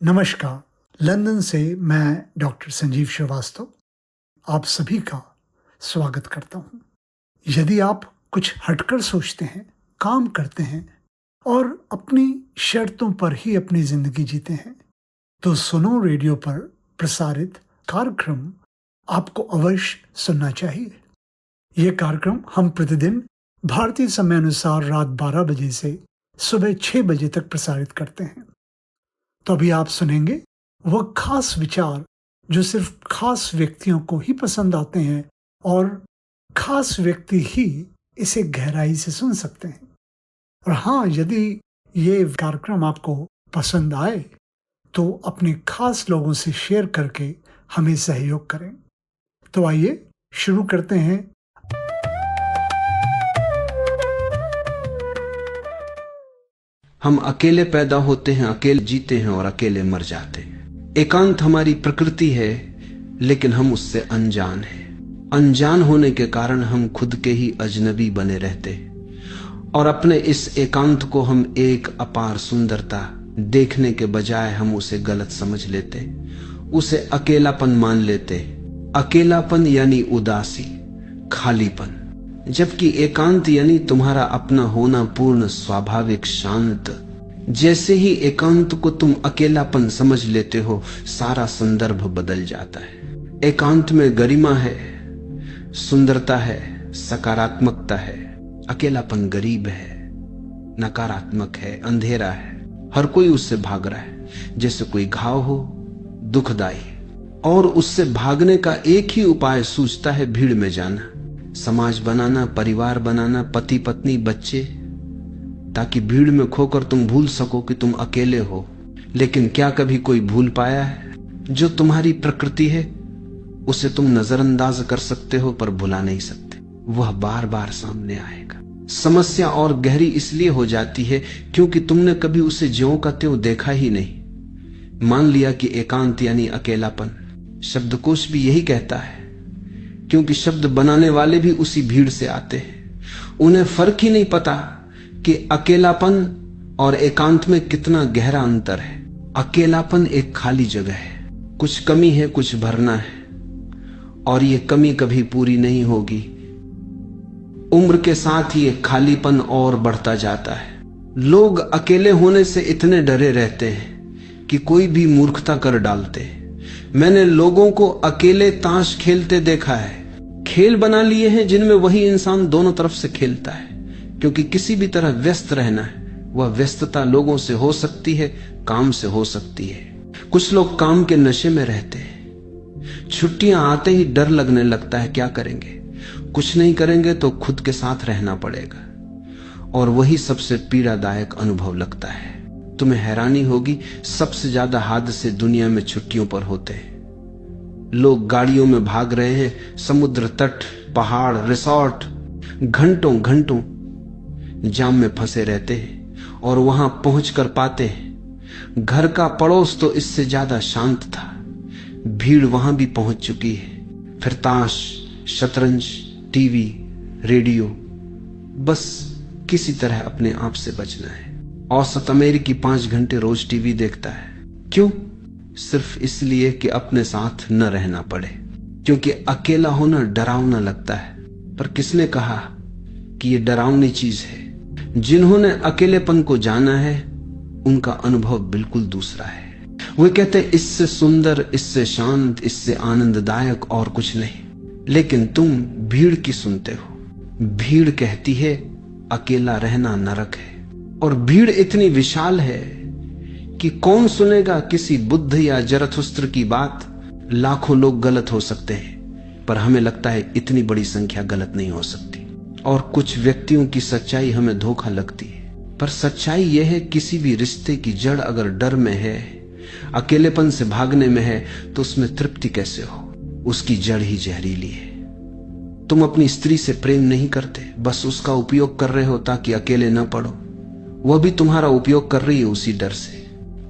नमस्कार। लंदन से मैं डॉक्टर संजीव श्रीवास्तव आप सभी का स्वागत करता हूं। यदि आप कुछ हटकर सोचते हैं, काम करते हैं और अपनी शर्तों पर ही अपनी जिंदगी जीते हैं, तो सुनो रेडियो पर प्रसारित कार्यक्रम आपको अवश्य सुनना चाहिए। यह कार्यक्रम हम प्रतिदिन भारतीय समय अनुसार रात 12 बजे से सुबह 6 बजे तक प्रसारित करते हैं। तो अभी आप सुनेंगे वह खास विचार जो सिर्फ खास व्यक्तियों को ही पसंद आते हैं और खास व्यक्ति ही इसे गहराई से सुन सकते हैं। और हाँ, यदि ये कार्यक्रम आपको पसंद आए तो अपने खास लोगों से शेयर करके हमें सहयोग करें। तो आइए शुरू करते हैं। हम अकेले पैदा होते हैं, अकेले जीते हैं और अकेले मर जाते हैं। एकांत हमारी प्रकृति है, लेकिन हम उससे अनजान हैं। अनजान होने के कारण हम खुद के ही अजनबी बने रहते हैं और अपने इस एकांत को हम एक अपार सुंदरता देखने के बजाय हम उसे गलत समझ लेते, उसे अकेलापन मान लेते। अकेलापन यानी उदासी, खालीपन, जबकि एकांत यानी तुम्हारा अपना होना पूर्ण, स्वाभाविक, शांत। जैसे ही एकांत को तुम अकेलापन समझ लेते हो, सारा संदर्भ बदल जाता है। एकांत में गरिमा है, सुंदरता है, सकारात्मकता है। अकेलापन गरीब है, नकारात्मक है, अंधेरा है। हर कोई उससे भाग रहा है, जैसे कोई घाव हो, दुखदाई। और उससे भागने का एक ही उपाय सूझता है, भीड़ में जाना, समाज बनाना, परिवार बनाना, पति पत्नी बच्चे, ताकि भीड़ में खोकर तुम भूल सको कि तुम अकेले हो। लेकिन क्या कभी कोई भूल पाया है? जो तुम्हारी प्रकृति है उसे तुम नजरअंदाज कर सकते हो पर भुला नहीं सकते। वह बार बार सामने आएगा। समस्या और गहरी इसलिए हो जाती है क्योंकि तुमने कभी उसे ज्यों का त्यों देखा ही नहीं। मान लिया कि एकांत यानी अकेलापन। शब्दकोश भी यही कहता है, क्योंकि शब्द बनाने वाले भी उसी भीड़ से आते हैं। उन्हें फर्क ही नहीं पता कि अकेलापन और एकांत में कितना गहरा अंतर है। अकेलापन एक खाली जगह है, कुछ कमी है, कुछ भरना है, और ये कमी कभी पूरी नहीं होगी। उम्र के साथ ये खालीपन और बढ़ता जाता है। लोग अकेले होने से इतने डरे रहते हैं कि कोई भी मूर्खता कर डालते हैं। मैंने लोगों को अकेले ताश खेलते देखा है। खेल बना लिए हैं जिनमें वही इंसान दोनों तरफ से खेलता है, क्योंकि किसी भी तरह व्यस्त रहना है। वह व्यस्तता लोगों से हो सकती है, काम से हो सकती है। कुछ लोग काम के नशे में रहते हैं। छुट्टियां आते ही डर लगने लगता है, क्या करेंगे? कुछ नहीं करेंगे तो खुद के साथ रहना पड़ेगा, और वही सबसे पीड़ादायक अनुभव लगता है। तुम्हें हैरानी होगी, सबसे ज्यादा हादसे दुनिया में छुट्टियों पर होते हैं। लोग गाड़ियों में भाग रहे हैं, समुद्र तट, पहाड़, रिसोर्ट, घंटों घंटों जाम में फंसे रहते हैं और वहां पहुंच कर पाते हैं। घर का पड़ोस तो इससे ज्यादा शांत था, भीड़ वहां भी पहुंच चुकी है। फिर ताश, शतरंज, टीवी, रेडियो, बस किसी तरह अपने आप से बचना है। औसत अमेरिकी 5 घंटे रोज टीवी देखता है। क्यों? सिर्फ इसलिए कि अपने साथ न रहना पड़े, क्योंकि अकेला होना डरावना लगता है। पर किसने कहा कि यह डरावनी चीज है? जिन्होंने अकेलेपन को जाना है उनका अनुभव बिल्कुल दूसरा है। वे कहते हैं इससे सुंदर, इससे शांत, इससे आनंददायक और कुछ नहीं। लेकिन तुम भीड़ की सुनते हो। भीड़ कहती है अकेला रहना नरक है, और भीड़ इतनी विशाल है कि कौन सुनेगा किसी बुद्ध या जरथुस्त्र की बात। लाखों लोग गलत हो सकते हैं, पर हमें लगता है इतनी बड़ी संख्या गलत नहीं हो सकती। और कुछ व्यक्तियों की सच्चाई हमें धोखा लगती है, पर सच्चाई यह है, किसी भी रिश्ते की जड़ अगर डर में है, अकेलेपन से भागने में है, तो उसमें तृप्ति कैसे हो? उसकी जड़ ही जहरीली है। तुम अपनी स्त्री से प्रेम नहीं करते, बस उसका उपयोग कर रहे हो ताकि अकेले न पड़ो। वह भी तुम्हारा उपयोग कर रही है उसी डर से।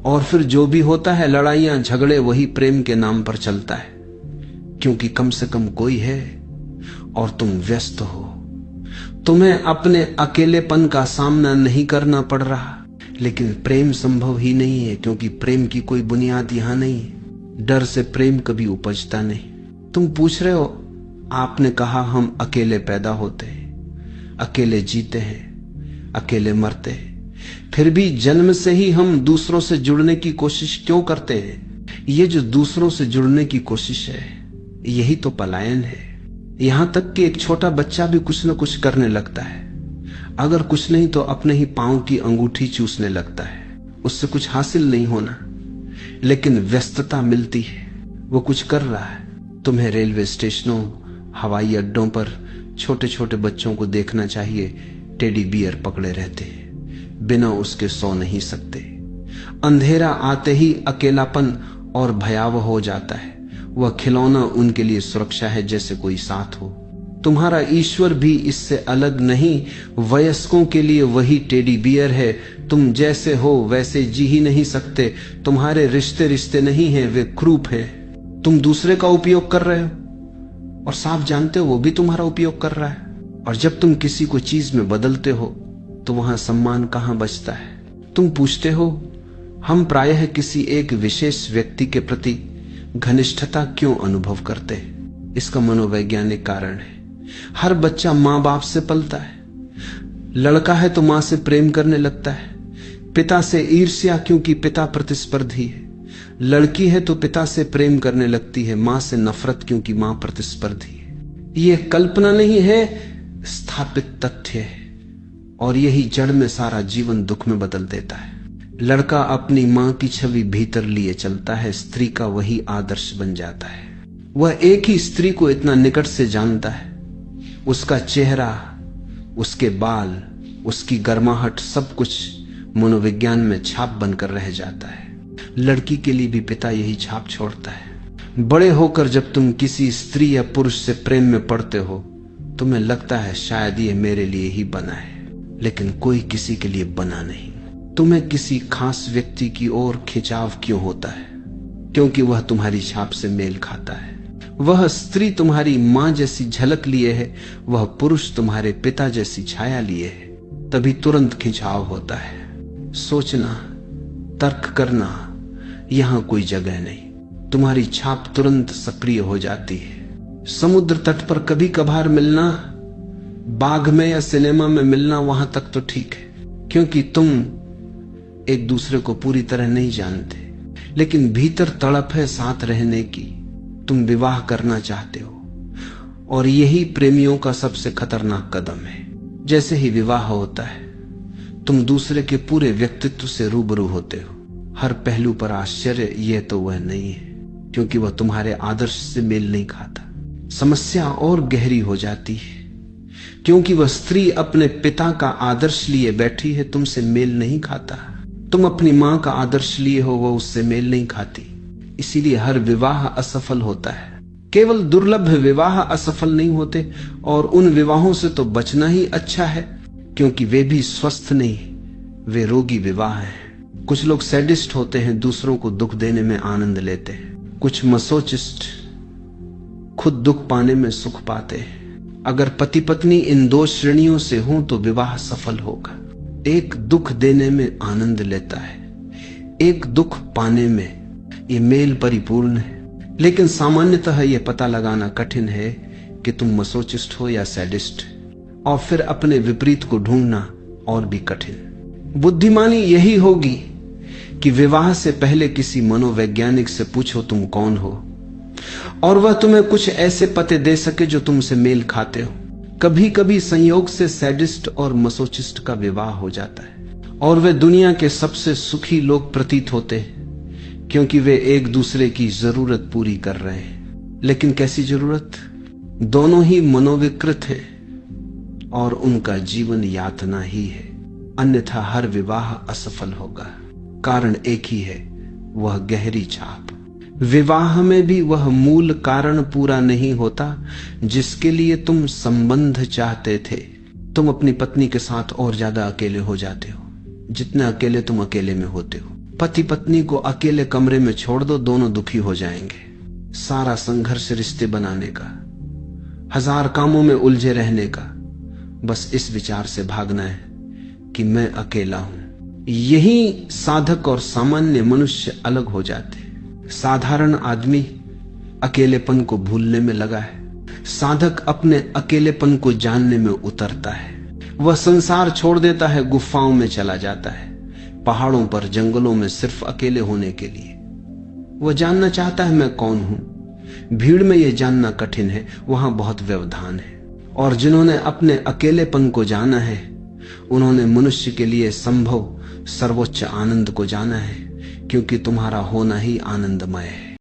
और फिर जो भी होता है, लड़ाइयां, झगड़े, वही प्रेम के नाम पर चलता है, क्योंकि कम से कम कोई है और तुम व्यस्त हो। तुम्हें अपने अकेलेपन का सामना नहीं करना पड़ रहा, लेकिन प्रेम संभव ही नहीं है, क्योंकि प्रेम की कोई बुनियाद यहां नहीं है। डर से प्रेम कभी उपजता नहीं। तुम पूछ रहे हो, आपने कहा हम अकेले पैदा होते हैं, अकेले जीते हैं, अकेले मरते हैं, फिर भी जन्म से ही हम दूसरों से जुड़ने की कोशिश क्यों करते हैं? ये जो दूसरों से जुड़ने की कोशिश है, यही तो पलायन है। यहां तक कि एक छोटा बच्चा भी कुछ न कुछ करने लगता है, अगर कुछ नहीं तो अपने ही पांव की अंगूठी चूसने लगता है। उससे कुछ हासिल नहीं होना, लेकिन व्यस्तता मिलती है, वो कुछ कर रहा है। तुम्हें रेलवे स्टेशनों, हवाई अड्डों पर छोटे छोटे बच्चों को देखना चाहिए, टेडी बियर पकड़े रहते हैं, बिना उसके सो नहीं सकते। अंधेरा आते ही अकेलापन और भयावह हो जाता है। वह खिलौना उनके लिए सुरक्षा है, जैसे कोई साथ हो। तुम्हारा ईश्वर भी इससे अलग नहीं, वयस्कों के लिए वही टेडी बियर है। तुम जैसे हो वैसे जी ही नहीं सकते। तुम्हारे रिश्ते रिश्ते नहीं हैं, वे क्रूप हैं। तुम दूसरे का उपयोग कर रहे हो और साफ जानते हो वो भी तुम्हारा उपयोग कर रहा है। और जब तुम किसी को चीज में बदलते हो तो वहां सम्मान कहां बचता है? तुम पूछते हो, हम प्रायः किसी एक विशेष व्यक्ति के प्रति घनिष्ठता क्यों अनुभव करते हैं? इसका मनोवैज्ञानिक कारण है। हर बच्चा मां बाप से पलता है। लड़का है तो मां से प्रेम करने लगता है, पिता से ईर्ष्या, क्योंकि पिता प्रतिस्पर्धी है। लड़की है तो पिता से प्रेम करने लगती है, मां से नफरत, क्योंकि मां प्रतिस्पर्धी है। यह कल्पना नहीं है, स्थापित तथ्य है। और यही जड़ में सारा जीवन दुख में बदल देता है। लड़का अपनी मां की छवि भीतर लिए चलता है, स्त्री का वही आदर्श बन जाता है। वह एक ही स्त्री को इतना निकट से जानता है, उसका चेहरा, उसके बाल, उसकी गर्माहट, सब कुछ मनोविज्ञान में छाप बनकर रह जाता है। लड़की के लिए भी पिता यही छाप छोड़ता है। बड़े होकर जब तुम किसी स्त्री या पुरुष से प्रेम में पड़ते हो, तुम्हें लगता है शायद ये मेरे लिए ही बना है, लेकिन कोई किसी के लिए बना नहीं। तुम्हें किसी खास व्यक्ति की ओर खिंचाव क्यों होता है? क्योंकि वह तुम्हारी छाप से मेल खाता है। वह स्त्री तुम्हारी मां जैसी झलक लिए है, वह पुरुष तुम्हारे पिता जैसी छाया लिए है, तभी तुरंत खिंचाव होता है। सोचना, तर्क करना, यहां कोई जगह नहीं। तुम्हारी छाप तुरंत सक्रिय हो जाती है। समुद्र तट पर कभी कभार मिलना, बाग में या सिनेमा में मिलना, वहां तक तो ठीक है, क्योंकि तुम एक दूसरे को पूरी तरह नहीं जानते, लेकिन भीतर तड़प है साथ रहने की। तुम विवाह करना चाहते हो, और यही प्रेमियों का सबसे खतरनाक कदम है। जैसे ही विवाह होता है, तुम दूसरे के पूरे व्यक्तित्व से रूबरू होते हो। हर पहलू पर आश्चर्य, यह तो वह नहीं है, क्योंकि वह तुम्हारे आदर्श से मेल नहीं खाता। समस्या और गहरी हो जाती है, क्योंकि वह स्त्री अपने पिता का आदर्श लिए बैठी है, तुमसे मेल नहीं खाता। तुम अपनी मां का आदर्श लिए हो, वह उससे मेल नहीं खाती। इसीलिए हर विवाह असफल होता है। केवल दुर्लभ विवाह असफल नहीं होते, और उन विवाहों से तो बचना ही अच्छा है, क्योंकि वे भी स्वस्थ नहीं, वे रोगी विवाह हैं। कुछ लोग सैडिस्ट होते हैं, दूसरों को दुख देने में आनंद लेते हैं। कुछ मसोचिस्ट खुद दुख पाने में सुख पाते हैं। अगर पति पत्नी इन दो श्रेणियों से हों तो विवाह सफल होगा। एक दुख देने में आनंद लेता है, एक दुख पाने में। ये मेल परिपूर्ण है, लेकिन सामान्यतः यह पता लगाना कठिन है कि तुम मसोचिस्ट हो या सैडिस्ट, और फिर अपने विपरीत को ढूंढना और भी कठिन। बुद्धिमानी यही होगी कि विवाह से पहले किसी मनोवैज्ञानिक से पूछो तुम कौन हो, और वह तुम्हें कुछ ऐसे पते दे सके जो तुमसे मेल खाते हो। कभी कभी संयोग से सैडिस्ट और मसोचिस्ट का विवाह हो जाता है, और वे दुनिया के सबसे सुखी लोग प्रतीत होते हैं, क्योंकि वे एक दूसरे की जरूरत पूरी कर रहे हैं। लेकिन कैसी जरूरत? दोनों ही मनोविकृत हैं और उनका जीवन यातना ही है, अन्यथा हर विवाह असफल होगा। कारण एक ही है, वह गहरी छाप। विवाह में भी वह मूल कारण पूरा नहीं होता जिसके लिए तुम संबंध चाहते थे। तुम अपनी पत्नी के साथ और ज्यादा अकेले हो जाते हो जितना अकेले तुम अकेले में होते हो। पति पत्नी को अकेले कमरे में छोड़ दो, दोनों दुखी हो जाएंगे। सारा संघर्ष रिश्ते बनाने का, हजार कामों में उलझे रहने का, बस इस विचार से भागना है कि मैं अकेला हूं। यही साधक और सामान्य मनुष्य अलग हो जाते। साधारण आदमी अकेलेपन को भूलने में लगा है, साधक अपने अकेलेपन को जानने में उतरता है। वह संसार छोड़ देता है, गुफाओं में चला जाता है, पहाड़ों पर जंगलों में सिर्फ अकेले होने के लिए। वह जानना चाहता है मैं कौन हूं। भीड़ में यह जानना कठिन है, वहां बहुत व्यवधान है। और जिन्होंने अपने अकेलेपन को जाना है, उन्होंने मनुष्य के लिए संभव सर्वोच्च आनंद को जाना है, क्योंकि तुम्हारा होना ही आनंदमय है।